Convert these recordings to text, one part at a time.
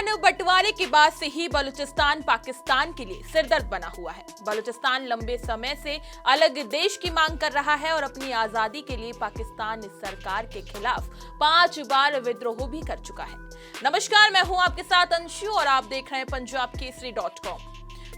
बलूचिस्तान बंटवारे के बाद से ही बलूचिस्तान पाकिस्तान के लिए सिरदर्द बना हुआ है। बलूचिस्तान लंबे समय से अलग देश की मांग कर रहा है और अपनी आजादी के लिए पाकिस्तान सरकार के खिलाफ 5 बार विद्रोह भी कर चुका है। नमस्कार, मैं हूं आपके साथ अंशु और आप देख रहे हैं punjabkesari.com।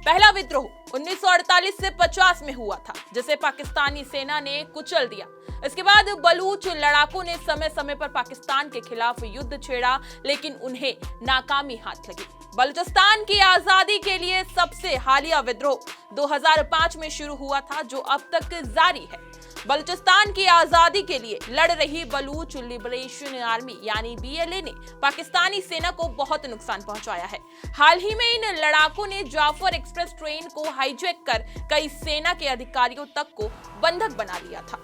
पहला विद्रोह 1948 से 50 में हुआ था, जिसे पाकिस्तानी सेना ने कुचल दिया। इसके बाद बलूच लड़ाकों ने समय समय पर पाकिस्तान के खिलाफ युद्ध छेड़ा, लेकिन उन्हें नाकामी हाथ लगी। बलूचिस्तान की आजादी के लिए सबसे हालिया विद्रोह 2005 में शुरू हुआ था, जो अब तक जारी है। बलूचिस्तान की आजादी के लिए लड़ रही बलूच लिबरेशन आर्मी यानी BLA ने पाकिस्तानी सेना को बहुत नुकसान पहुंचाया है। हाल ही में इन लड़ाकों ने जाफर एक्सप्रेस ट्रेन को हाईजैक कर कई सेना के अधिकारियों तक को बंधक बना लिया था।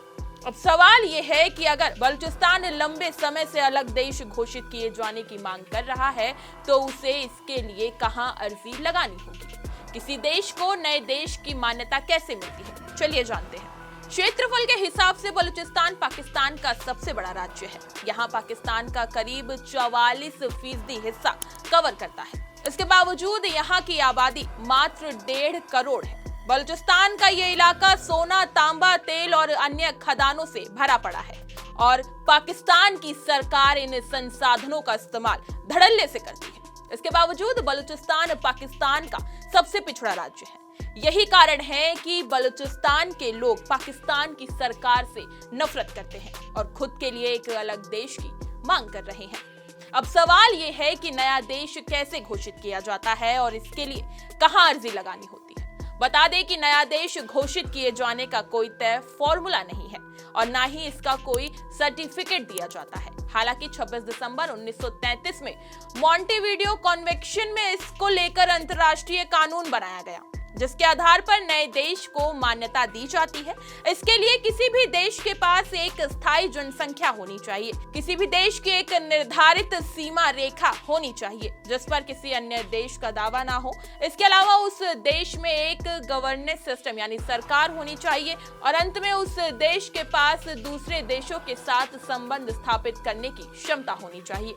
अब सवाल यह है कि अगर बलूचिस्तान लंबे समय से अलग देश घोषित किए जाने की मांग कर रहा है, तो उसे इसके लिए कहां अर्जी लगानी होगी? किसी देश को नए देश की मान्यता कैसे मिलती है? चलिए जानते हैं। क्षेत्रफल के हिसाब से बलूचिस्तान पाकिस्तान का सबसे बड़ा राज्य है। यहाँ पाकिस्तान का करीब 44% हिस्सा कवर करता है। इसके बावजूद यहाँ की आबादी मात्र 1.5 करोड़ है। बलूचिस्तान का ये इलाका सोना, तांबा, तेल और अन्य खदानों से भरा पड़ा है और पाकिस्तान की सरकार इन संसाधनों का इस्तेमाल धड़ल्ले से करती है। इसके बावजूद बलूचिस्तान पाकिस्तान का सबसे पिछड़ा राज्य है। यही कारण है कि बलूचिस्तान के लोग पाकिस्तान की सरकार से नफरत करते हैं और खुद के लिए एक अलग देश की मांग कर रहे हैं। अब सवाल ये है कि नया देश कैसे घोषित किया जाता है और इसके लिए कहां अर्जी लगानी होती है। बता दें कि नया देश घोषित किए जाने का कोई तय फॉर्मूला नहीं है और ना ही इसका कोई सर्टिफिकेट दिया जाता है। हालांकि 26 दिसंबर 1933 में मॉन्टेविडियो कन्वेंशन में इसको लेकर अंतर्राष्ट्रीय कानून बनाया गया, जिसके आधार पर नए देश को मान्यता दी जाती है। इसके लिए किसी भी देश के पास एक स्थायी जनसंख्या होनी चाहिए। किसी भी देश की एक निर्धारित सीमा रेखा होनी चाहिए, जिस पर किसी अन्य देश का दावा ना हो। इसके अलावा उस देश में एक गवर्नेंस सिस्टम यानी सरकार होनी चाहिए और अंत में उस देश के पास दूसरे देशों के साथ संबंध स्थापित करने की क्षमता होनी चाहिए।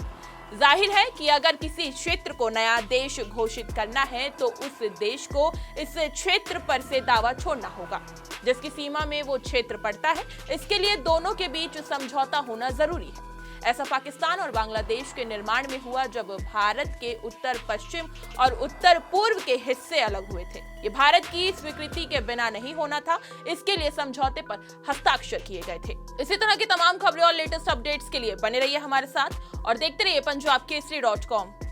जाहिर है कि अगर किसी क्षेत्र को नया देश घोषित करना है, तो उस देश को इस क्षेत्र पर से दावा छोड़ना होगा, जिसकी सीमा में वो क्षेत्र पड़ता है। इसके लिए दोनों के बीच समझौता होना जरूरी है। ऐसा पाकिस्तान और बांग्लादेश के निर्माण में हुआ, जब भारत के उत्तर पश्चिम और उत्तर पूर्व के हिस्से अलग हुए थे। ये भारत की स्वीकृति के बिना नहीं होना था। इसके लिए समझौते पर हस्ताक्षर किए गए थे। इसी तरह की तमाम खबरें और लेटेस्ट अपडेट्स के लिए बने रहिए हमारे साथ और देखते रहिए punjabkesari.com।